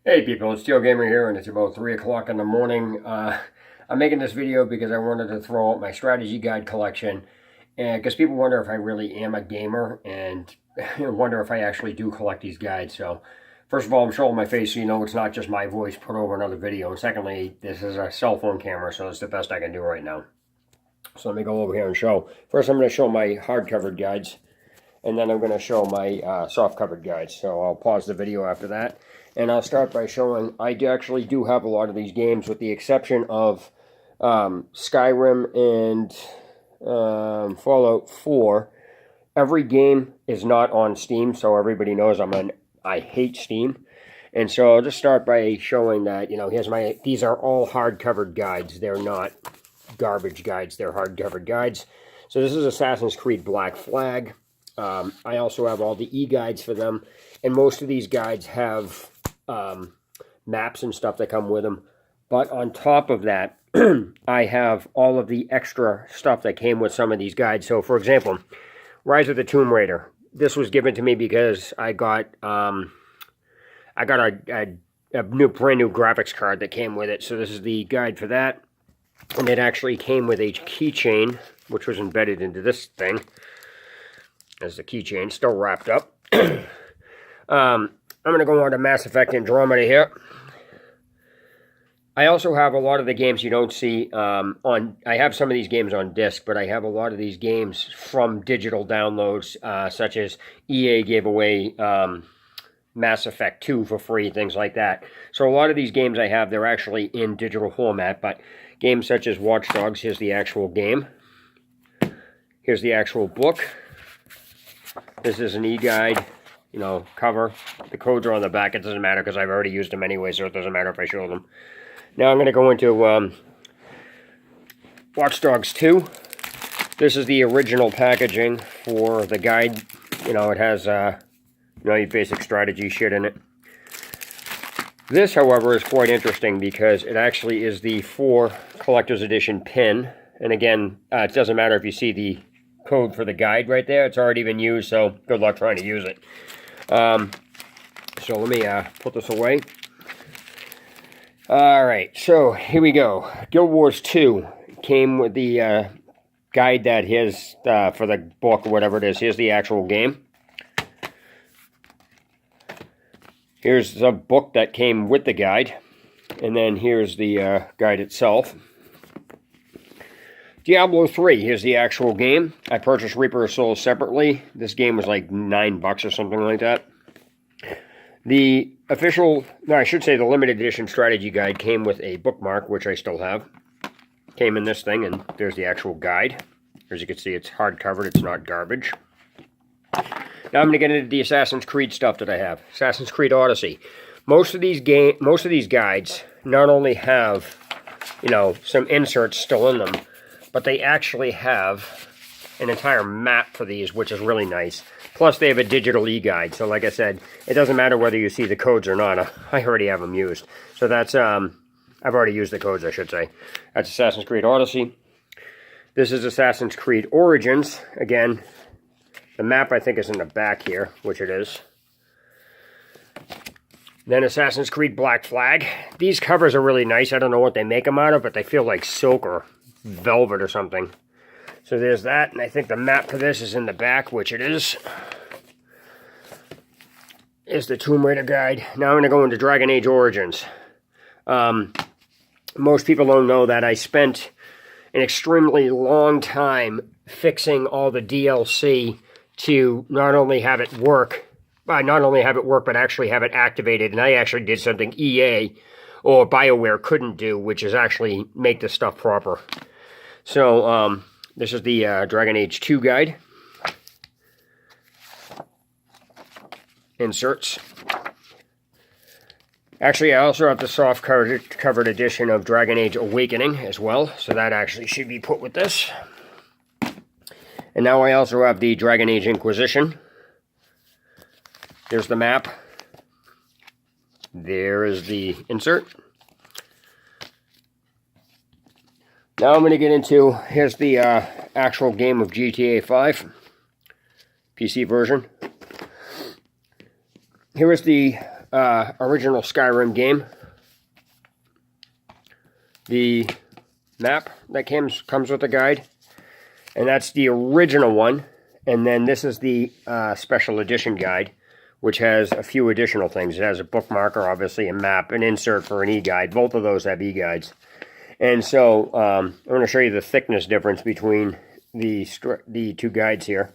Hey people, it's Steel Gamer here, and it's about 3 o'clock in the morning. I'm making this video because I wanted to throw out my strategy guide collection, and because people wonder if I really am a gamer, and wonder if I actually do collect these guides. So, first of all, I'm showing my face so you know it's not just my voice put over another video, and secondly, this is a cell phone camera, so it's the best I can do right now. So let me go over here and show. First, I'm going to show my hard-covered guides, and then I'm going to show my soft-covered guides. So I'll pause the video after that. And I'll start by showing I actually do have a lot of these games, with the exception of Skyrim and Fallout 4. Every game is not on Steam, so everybody knows I hate Steam. And so I'll just start by showing that, these are all hard-covered guides. They're not garbage guides, they're hard-covered guides. So this is Assassin's Creed Black Flag. I also have all the e-guides for them, and most of these guides have maps and stuff that come with them. But on top of that, I have all of the extra stuff that came with some of these guides. So, for example, Rise of the Tomb Raider. This was given to me because I got a brand new graphics card that came with it. So this is the guide for that, and it actually came with a keychain, which was embedded into this thing. As the keychain, still wrapped up. I'm going to go on to Mass Effect Andromeda here. I also have a lot of the games you don't see I have some of these games on disc, but I have a lot of these games from digital downloads, such as EA gave away Mass Effect 2 for free, things like that. So a lot of these games I have, they're actually in digital format, but games such as Watch Dogs, here's the actual game. Here's the actual book. This is an e-guide, cover. The codes are on the back. It doesn't matter because I've already used them anyway, so it doesn't matter if I show them. Now I'm going to go into Watch Dogs 2. This is the original packaging for the guide. It has, your basic strategy shit in it. This, however, is quite interesting because it actually is the 4 Collector's Edition pin. And again, it doesn't matter if you see the code for the guide right there. It's already been used, so good luck trying to use it. So let me put this away. Alright, so here we go. Guild Wars 2 came with the guide that is for the book or whatever it is. Here's the actual game. Here's the book that came with the guide. And then here's the guide itself. Diablo 3, here's the actual game. I purchased Reaper of Souls separately. This game was like $9 or something like that. The the limited edition strategy guide came with a bookmark, which I still have. Came in this thing, and there's the actual guide. As you can see, it's hard-covered, it's not garbage. Now I'm going to get into the Assassin's Creed stuff that I have. Assassin's Creed Odyssey. Most of these guides not only have, some inserts still in them, but they actually have an entire map for these, which is really nice. Plus, they have a digital e-guide. So, like I said, it doesn't matter whether you see the codes or not. I already have them used. So that's, I've already used the codes, I should say. That's Assassin's Creed Odyssey. This is Assassin's Creed Origins. Again, the map, I think, is in the back here, which it is. Then Assassin's Creed Black Flag. These covers are really nice. I don't know what they make them out of, but they feel like silk or velvet or something. So there's that, and I think the map for this is in the back, which it is. Is the Tomb Raider guide. Now I'm going to go into Dragon Age Origins. Most people don't know that I spent an extremely long time fixing all the DLC to not only have it work, but actually have it activated. And I actually did something EA or BioWare couldn't do, which is actually make this stuff proper. So, this is the Dragon Age 2 guide. Inserts. Actually, I also have the soft-covered edition of Dragon Age Awakening as well, so that actually should be put with this. And now I also have the Dragon Age Inquisition. There's the map. There is the insert. Now I'm going to get into, here's the actual game of GTA 5, PC version. Here is the original Skyrim game. The map that comes with the guide. And that's the original one. And then this is the special edition guide, which has a few additional things. It has a bookmarker, obviously, a map, an insert for an e-guide. Both of those have e-guides. And so I'm going to show you the thickness difference between the two guides here.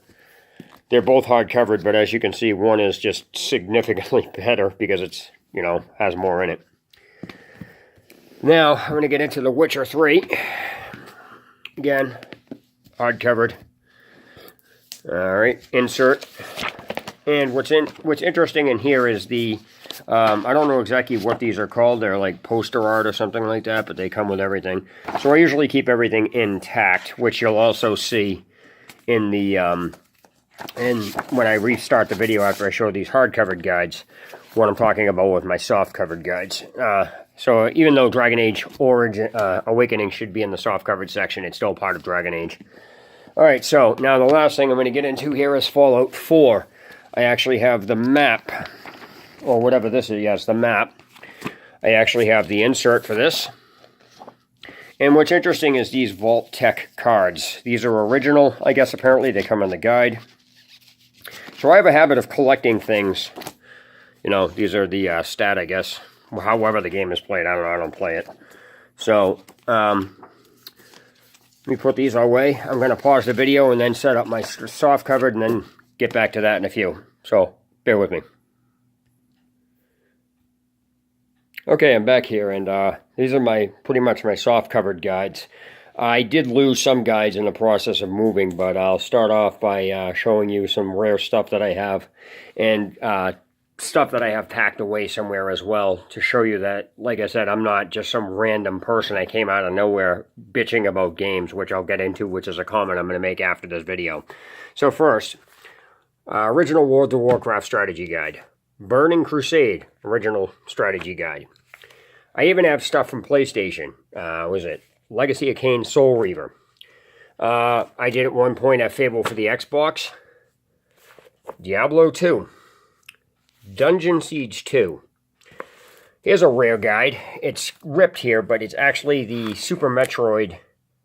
They're both hard-covered, but as you can see, one is just significantly better because it's, you know, has more in it. Now, I'm going to get into The Witcher 3. Again, hard-covered. All right, insert. And what's interesting in here is the, I don't know exactly what these are called. They're like poster art or something like that, but they come with everything. So I usually keep everything intact, which you'll also see in the, when I restart the video after I show these hard-covered guides, what I'm talking about with my soft-covered guides. So even though Dragon Age Awakening should be in the soft-covered section, it's still part of Dragon Age. All right, so now the last thing I'm going to get into here is Fallout 4. I actually have the map, or whatever this is. Yes, the map. I actually have the insert for this. And what's interesting is these Vault-Tec cards. These are original, I guess apparently they come in the guide. So I have a habit of collecting things. You know, these are the stat, I guess. However the game is played, I don't know, I don't play it. So, let me put these away. I'm going to pause the video and then set up my soft covered and then get back to that in a few. So, bear with me. Okay, I'm back here, and these are pretty much my soft covered guides. I did lose some guides in the process of moving, but I'll start off by showing you some rare stuff that I have, and stuff that I have packed away somewhere as well, to show you that, like I said, I'm not just some random person I came out of nowhere bitching about games, which I'll get into, which is a comment I'm going to make after this video. So first, original World of Warcraft strategy guide. Burning Crusade original strategy guide. I even have stuff from PlayStation. Was it Legacy of Kain Soul Reaver? I did at one point have Fable for the Xbox. Diablo 2. Dungeon Siege 2. Here's a rare guide. It's ripped here, but it's actually the Super Metroid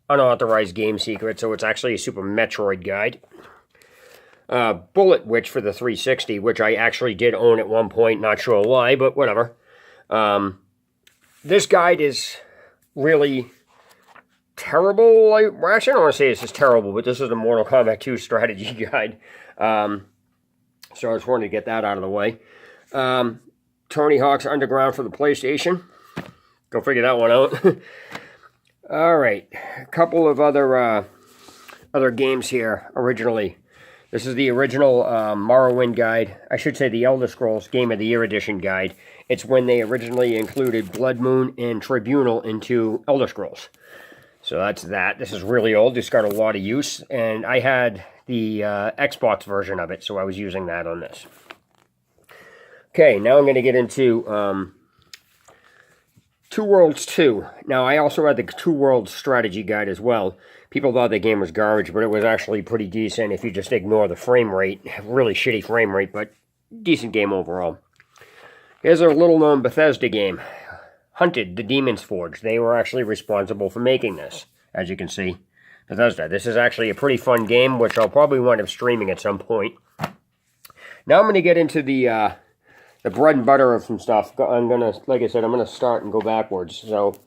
unauthorized game secret, so it's actually a Super Metroid guide. Bullet Witch for the 360, which I actually did own at one point, not sure why, but whatever. This guide is really terrible. Actually, I don't want to say this is terrible, but this is the Mortal Kombat 2 strategy guide. So I just wanted to get that out of the way. Tony Hawk's Underground for the PlayStation. Go figure that one out. All right, a couple of other games here originally. This is the original Morrowind guide. I should say the Elder Scrolls Game of the Year Edition guide. It's when they originally included Blood Moon and Tribunal into Elder Scrolls. So that's that. This is really old. It's got a lot of use. And I had the Xbox version of it, so I was using that on this. Okay, now I'm going to get into Two Worlds 2. Now, I also had the Two Worlds strategy guide as well. People thought the game was garbage, but it was actually pretty decent if you just ignore the frame rate. Really shitty frame rate, but decent game overall. Here's a little-known Bethesda game, Hunted, the Demon's Forge. They were actually responsible for making this, as you can see. Bethesda. This is actually a pretty fun game, which I'll probably wind up streaming at some point. Now I'm going to get into the bread and butter of some stuff. I'm going to, like I said, I'm going to start and go backwards. So,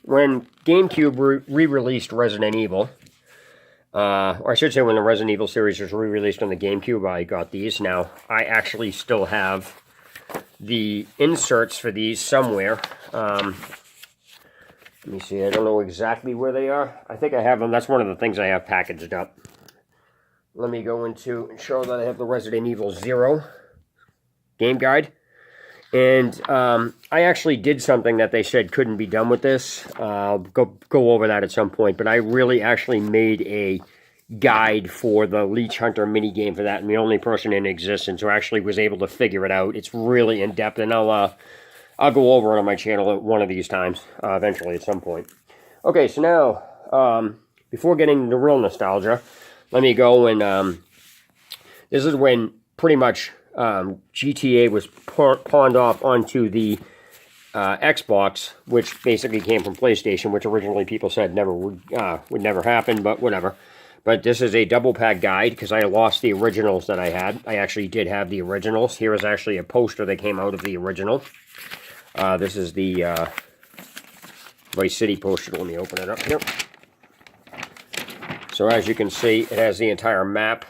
when GameCube re-released Resident Evil, or I should say when the Resident Evil series was re-released on the GameCube, I got these. Now, I actually still have the inserts for these somewhere. Let me see, I don't know exactly where they are. I think I have them. That's one of the things I have packaged up. Let me go into and show that I have the Resident Evil 0 game guide. And I actually did something that they said couldn't be done with this. I'll go over that at some point. But I really actually made a guide for the Leech Hunter minigame for that. I'm the only person in existence who actually was able to figure it out. It's really in-depth. And I'll go over it on my channel at one of these times. Eventually at some point. Okay, so now, before getting into real nostalgia, let me go and... this is when pretty much... GTA was pawned off onto the Xbox, which basically came from PlayStation, which originally people said would never happen, but whatever. But this is a double pack guide because I lost the originals that I had. I actually did have the originals. Here is actually a poster that came out of the original. This is the Vice City poster. Let me open it up here. So as you can see, it has the entire map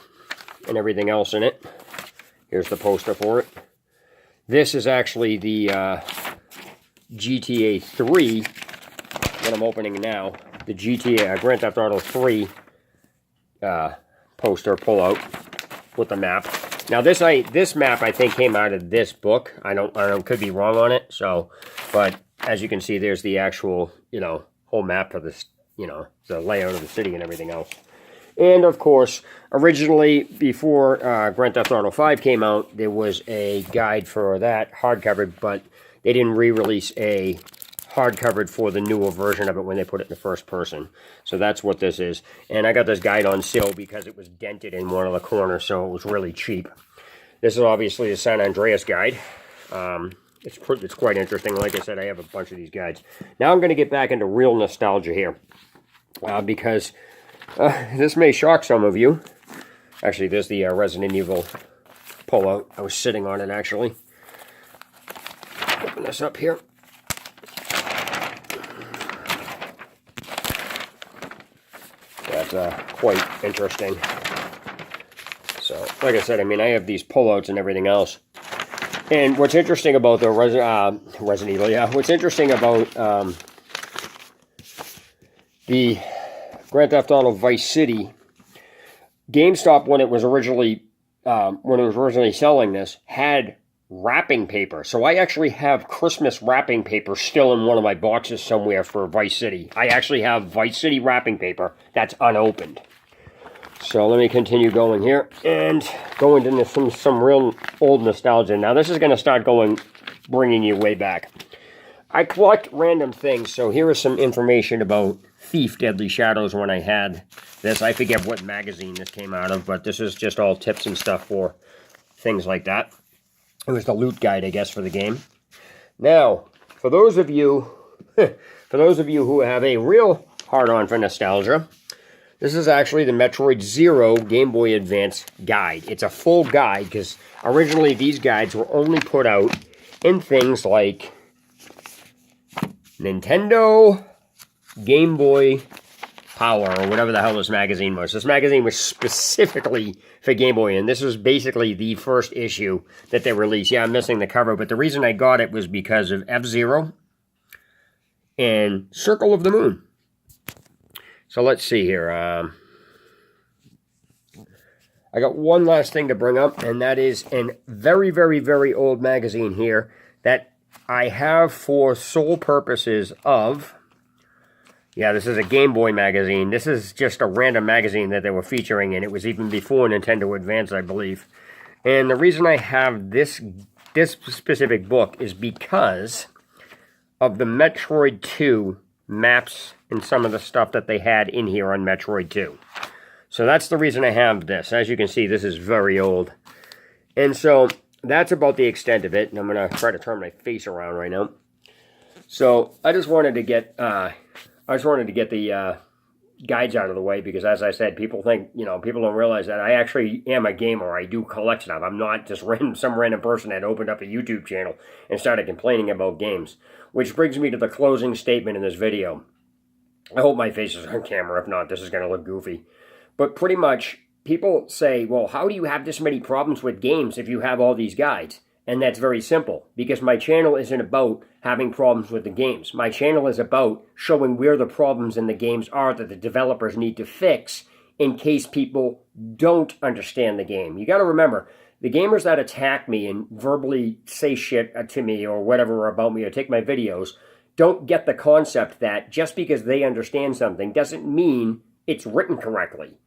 and everything else in it. Here's the poster for it. This is actually the GTA 3 that I'm opening now. The GTA Grand Theft Auto 3 poster pullout with the map. Now this map I think came out of this book. I don't could be wrong on it. So, but as you can see, there's the actual whole map for this. The layout of the city and everything else. And, of course, originally, before Grand Theft Auto 5 came out, there was a guide for that, hardcover, but they didn't re-release a hardcover for the newer version of it when they put it in the first person. So that's what this is. And I got this guide on sale because it was dented in one of the corners, so it was really cheap. This is obviously the San Andreas guide. It's quite interesting. Like I said, I have a bunch of these guides. Now I'm going to get back into real nostalgia here. Because this may shock some of you. Actually, there's the Resident Evil pullout. I was sitting on it, actually. Open this up here. That's quite interesting. So, like I said, I mean, I have these pullouts and everything else. And what's interesting about the Resident Evil, yeah, what's interesting about the Grand Theft Auto Vice City, GameStop, when it was originally selling this, had wrapping paper. So I actually have Christmas wrapping paper still in one of my boxes somewhere for Vice City. I actually have Vice City wrapping paper that's unopened. So let me continue going here and go into some real old nostalgia. Now this is going to start bringing you way back. I collect random things, so here is some information about Thief Deadly Shadows when I had this. I forget what magazine this came out of, but this is just all tips and stuff for things like that. It was the loot guide, I guess, for the game. Now, for those of you who have a real hard-on for nostalgia, this is actually the Metroid Zero Game Boy Advance guide. It's a full guide because originally these guides were only put out in things like Nintendo, Game Boy Power, or whatever the hell this magazine was. This magazine was specifically for Game Boy, and this was basically the first issue that they released. Yeah, I'm missing the cover, but the reason I got it was because of F-Zero and Circle of the Moon. So let's see here. I got one last thing to bring up, and that is a very, very, very old magazine here that I have for sole purposes of... Yeah, this is a Game Boy magazine. This is just a random magazine that they were featuring, and it was even before Nintendo Advance, I believe. And the reason I have this specific book is because of the Metroid 2 maps and some of the stuff that they had in here on Metroid 2. So that's the reason I have this. As you can see, this is very old. And so that's about the extent of it. And I'm going to try to turn my face around right now. So I just wanted to get the guides out of the way because, as I said, people don't realize that I actually am a gamer. I do collect stuff. I'm not just some random person that opened up a YouTube channel and started complaining about games. Which brings me to the closing statement in this video. I hope my face is on camera. If not, this is going to look goofy. But pretty much, people say, well, how do you have this many problems with games if you have all these guides? And that's very simple, because my channel isn't about having problems with the games. My channel is about showing where the problems in the games are that the developers need to fix in case people don't understand the game. You got to remember, the gamers that attack me and verbally say shit to me or whatever about me or take my videos don't get the concept that just because they understand something doesn't mean it's written correctly.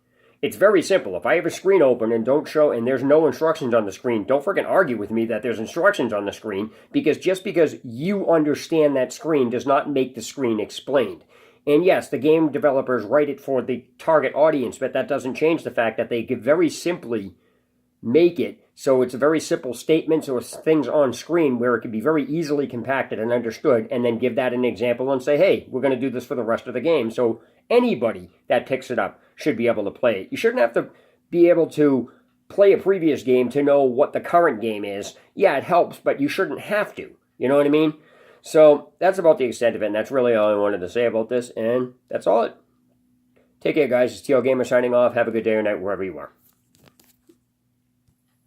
It's very simple. If I have a screen open and there's no instructions on the screen, don't freaking argue with me that there's instructions on the screen, because just because you understand that screen does not make the screen explained. And yes, the game developers write it for the target audience, but that doesn't change the fact that they could very simply make it So it's a very simple statements or things on screen where it can be very easily compacted and understood, and then give that an example and say, hey, we're going to do this for the rest of the game. So anybody that picks it up should be able to play it. You shouldn't have to be able to play a previous game to know what the current game is. Yeah, it helps, but you shouldn't have to. You know what I mean? So that's about the extent of it, and that's really all I wanted to say about this, and that's all. Take care, guys. It's TL Gamer signing off. Have a good day or night wherever you are.